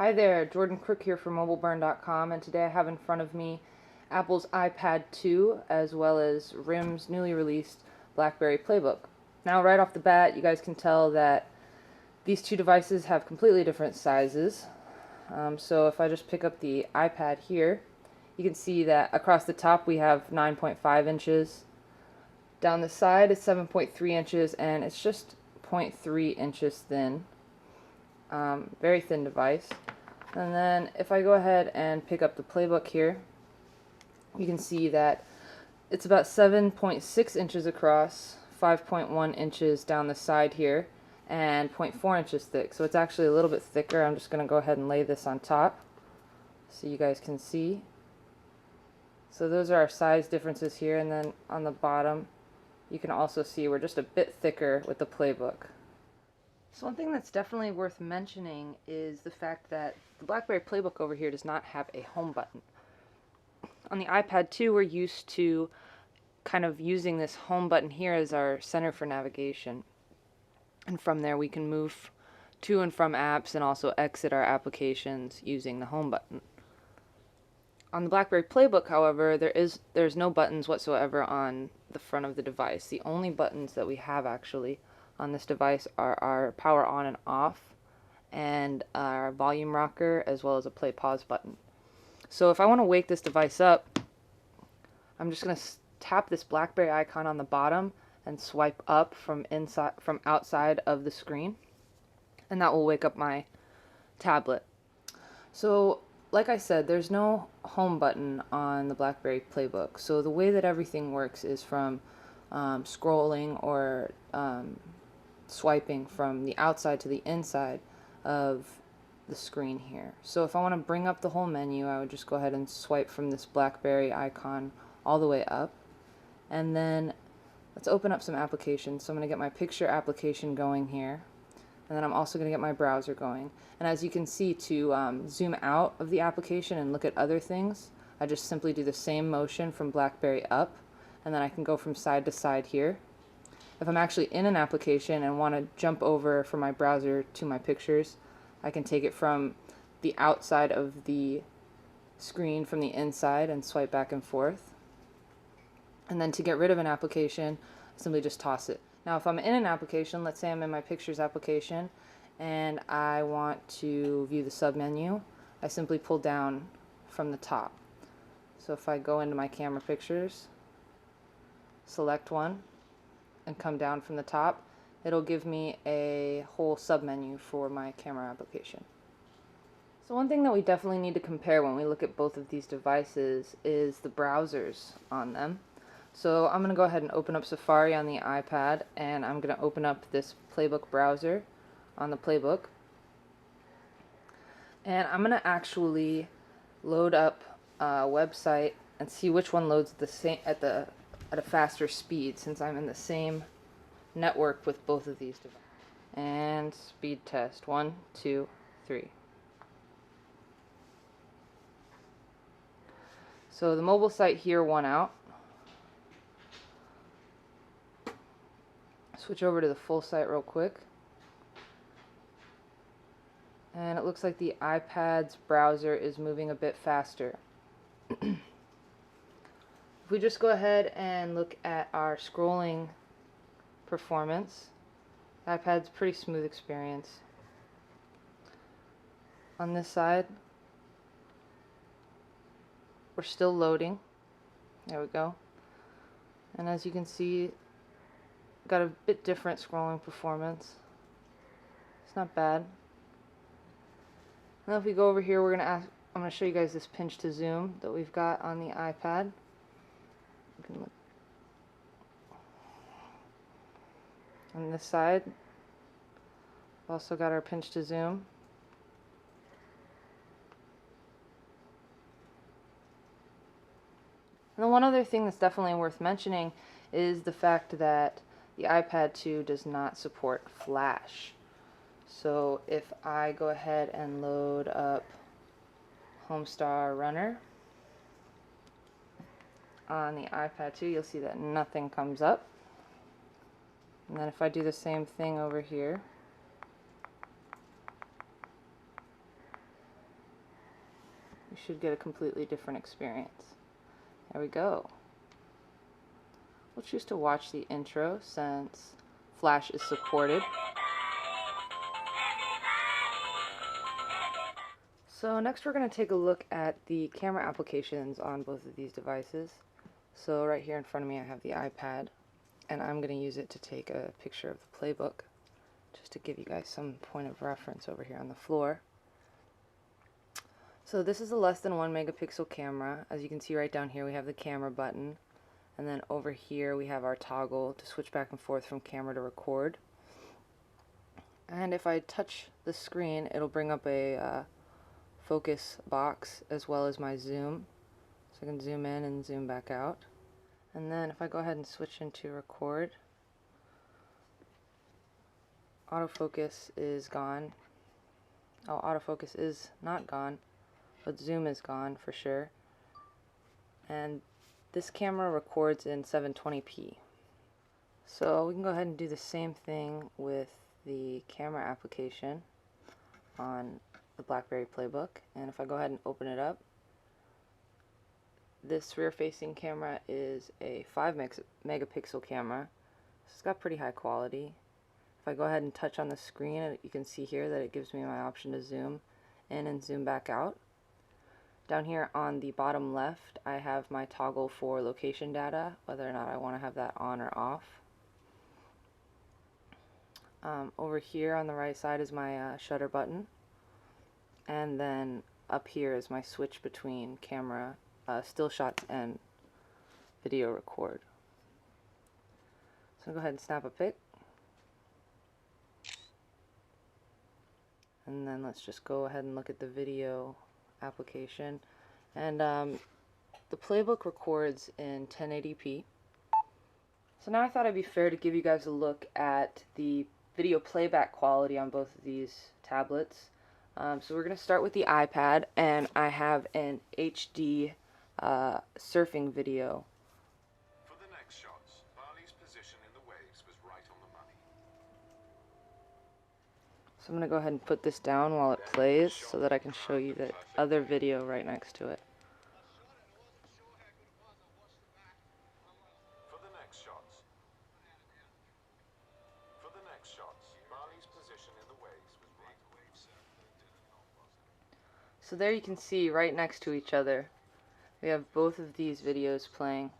Hi there, Jordan Crook here from MobileBurn.com, and today I have in front of me Apple's iPad 2 as well as RIM's newly released BlackBerry PlayBook. Now right off the bat you guys can tell that these two devices have completely different sizes. So if I just pick up the iPad here, you can see that across the top we have 9.5 inches. Down the side it's 7.3 inches and it's just 0.3 inches thin. Very thin device. And then if I go ahead and pick up the PlayBook here, you can see that it's about 7.6 inches across, 5.1 inches down the side here, and 0.4 inches thick. So it's actually a little bit thicker. I'm just going to go ahead and lay this on top so you guys can see. So those are our size differences here, and then on the bottom you can also see we're just a bit thicker with the PlayBook. So one thing that's definitely worth mentioning is the fact that the BlackBerry PlayBook over here does not have a home button. On the iPad 2 we're used to kind of using this home button here as our center for navigation. And from there we can move to and from apps and also exit our applications using the home button. On the BlackBerry PlayBook, however, there's no buttons whatsoever on the front of the device. The only buttons that we have actually on this device are our power on and off and our volume rocker, as well as a play pause button. So if I want to wake this device up, I'm just going to tap this BlackBerry icon on the bottom and swipe up from outside of the screen, and that will wake up my tablet. So like I said, there's no home button on the BlackBerry PlayBook. So the way that everything works is from scrolling or swiping from the outside to the inside of the screen here. So if I want to bring up the whole menu, I would just go ahead and swipe from this BlackBerry icon all the way up. And then let's open up some applications. So I'm going to get my picture application going here. And then I'm also going to get my browser going. And as you can see, to zoom out of the application and look at other things, I just simply do the same motion from BlackBerry up, and then I can go from side to side here. If I'm actually in an application and want to jump over from my browser to my pictures, I can take it from the outside of the screen from the inside and swipe back and forth. And then to get rid of an application, simply just toss it. Now if I'm in an application, let's say I'm in my pictures application and I want to view the submenu, I simply pull down from the top. So if I go into my camera pictures, select one, and come down from the top, it'll give me a whole submenu for my camera application. So one thing that we definitely need to compare when we look at both of these devices is the browsers on them. So I'm going to go ahead and open up Safari on the iPad, and I'm going to open up this PlayBook browser on the PlayBook. And I'm going to actually load up a website and see which one loads the same at a faster speed, since I'm in the same network with both of these devices. And speed test 1, 2, 3. So the mobile site here won out. Switch over to the full site real quick. And it looks like the iPad's browser is moving a bit faster. If we just go ahead and look at our scrolling performance, the iPad's a pretty smooth experience. On this side, we're still loading. There we go. And as you can see, got a bit different scrolling performance. It's not bad. Now if we go over here, I'm going to show you guys this pinch to zoom that we've got on the iPad. You can look on this side. We've also got our pinch to zoom. And then one other thing that's definitely worth mentioning is the fact that the iPad 2 does not support Flash. So if I go ahead and load up Homestar Runner on the iPad 2, you'll see that nothing comes up. And then if I do the same thing over here, you should get a completely different experience. There we go. We'll choose to watch the intro since Flash is supported. So next we're going to take a look at the camera applications on both of these devices. So right here in front of me I have the iPad, and I'm going to use it to take a picture of the playbook, just to give you guys some point of reference over here on the floor. So this is a less than 1 megapixel camera. As you can see right down here we have the camera button, and then over here we have our toggle to switch back and forth from camera to record. And if I touch the screen, it'll bring up a focus box as well as my zoom, so I can zoom in and zoom back out. And then if I go ahead and switch into record, autofocus is gone. Oh, autofocus is not gone, but zoom is gone for sure. And this camera records in 720p. So we can go ahead and do the same thing with the camera application on the BlackBerry PlayBook. And if I go ahead and open it up, this rear-facing camera is a 5 megapixel camera. So it's got pretty high quality. If I go ahead and touch on the screen, you can see here that it gives me my option to zoom in and zoom back out. Down here on the bottom left, I have my toggle for location data, whether or not I want to have that on or off. Over here on the right side is my shutter button, and then up here is my switch between camera, still shots, and video record. So I'll go ahead and snap a pic. And then let's just go ahead and look at the video application. And the playbook records in 1080p. So now I thought it'd be fair to give you guys a look at the video playback quality on both of these tablets. So we're going to start with the iPad, and I have an HD surfing video. For the next shots, Barley's position in the waves was right on the money. So I'm going to go ahead and put this down while it plays so that I can show you the other video right next to it. For the next shots, Barley's position in the waves was right on the money. So there you can see right next to each other we have both of these videos playing.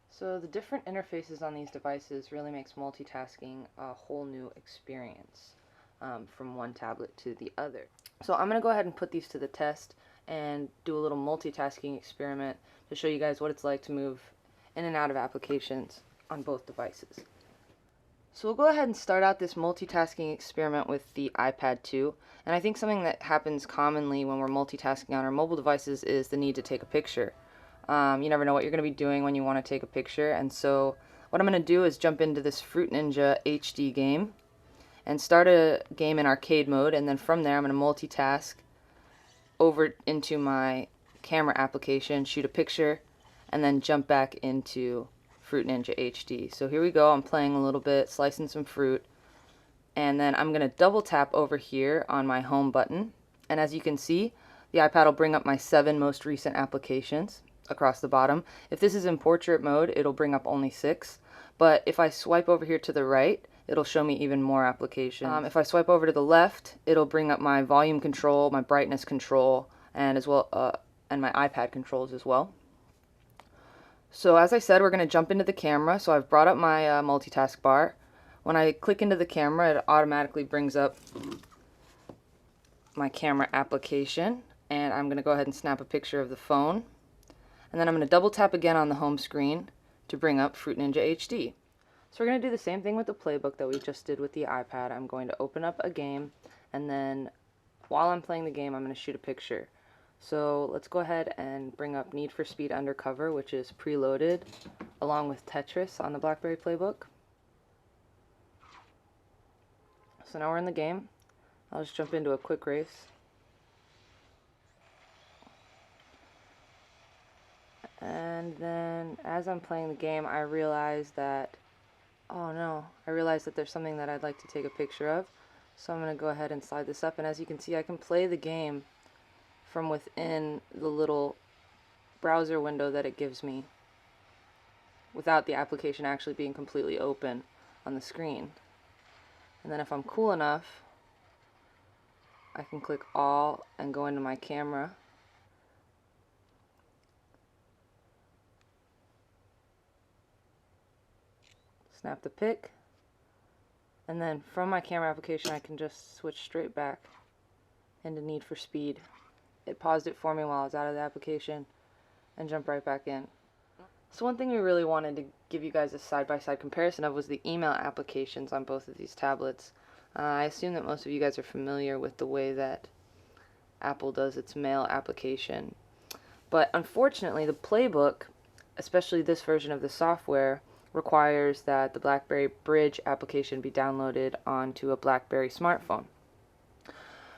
So the different interfaces on these devices really makes multitasking a whole new experience from one tablet to the other. So I'm going to go ahead and put these to the test and do a little multitasking experiment to show you guys what it's like to move in and out of applications on both devices. So we'll go ahead and start out this multitasking experiment with the iPad 2. And I think something that happens commonly when we're multitasking on our mobile devices is the need to take a picture. You never know what you're going to be doing when you want to take a picture, and so what I'm going to do is jump into this Fruit Ninja HD game and start a game in arcade mode, and then from there I'm going to multitask over into my camera application, shoot a picture, and then jump back into Fruit Ninja HD. So here we go, I'm playing a little bit, slicing some fruit, and then I'm going to double tap over here on my home button, and as you can see, the iPad will bring up my 7 most recent applications across the bottom. If this is in portrait mode, it'll bring up only 6, but if I swipe over here to the right, it'll show me even more applications. If I swipe over to the left, it'll bring up my volume control, my brightness control, and as well and my iPad controls as well. So as I said, we're going to jump into the camera. So I've brought up my multitask bar. When I click into the camera, it automatically brings up my camera application, and I'm going to go ahead and snap a picture of the phone. And then I'm going to double tap again on the home screen to bring up Fruit Ninja HD. So we're going to do the same thing with the playbook that we just did with the iPad. I'm going to open up a game, and then while I'm playing the game, I'm going to shoot a picture. So let's go ahead and bring up Need for Speed Undercover, which is preloaded along with Tetris on the BlackBerry PlayBook. So now we're in the game. I'll just jump into a quick race. And then as I'm playing the game, I realize that, oh no, I realize that there's something that I'd like to take a picture of. So I'm going to go ahead and slide this up, and as you can see, I can play the game from within the little browser window that it gives me without the application actually being completely open on the screen. And then if I'm cool enough, I can click all and go into my camera. Snap the pic. And then from my camera application, I can just switch straight back into Need for Speed. It paused it for me while I was out of the application and jumped right back in. So one thing we really wanted to give you guys a side-by-side comparison of was the email applications on both of these tablets. I assume that most of you guys are familiar with the way that Apple does its mail application. But unfortunately, the PlayBook, especially this version of the software, requires that the BlackBerry Bridge application be downloaded onto a BlackBerry smartphone.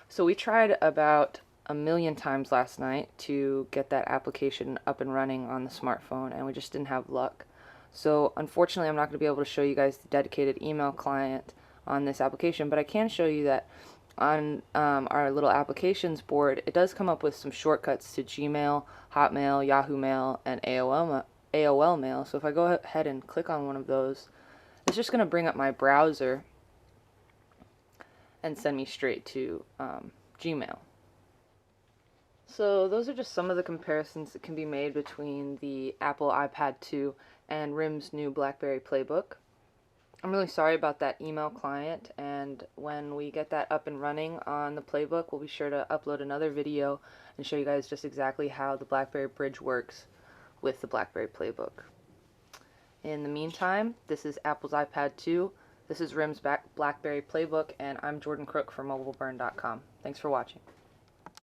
So we tried about 1,000,000 times last night to get that application up and running on the smartphone, and we just didn't have luck. So unfortunately, I'm not going to be able to show you guys the dedicated email client on this application, but I can show you that on our little applications board, it does come up with some shortcuts to Gmail, Hotmail, Yahoo Mail, and AOL Mail. So if I go ahead and click on one of those, it's just going to bring up my browser and send me straight to Gmail. So those are just some of the comparisons that can be made between the Apple iPad 2 and RIM's new BlackBerry PlayBook. I'm really sorry about that email client, and when we get that up and running on the PlayBook, we'll be sure to upload another video and show you guys just exactly how the BlackBerry Bridge works with the BlackBerry PlayBook. In the meantime, this is Apple's iPad 2, this is RIM's BlackBerry PlayBook, and I'm Jordan Crook for MobileBurn.com. Thanks for watching.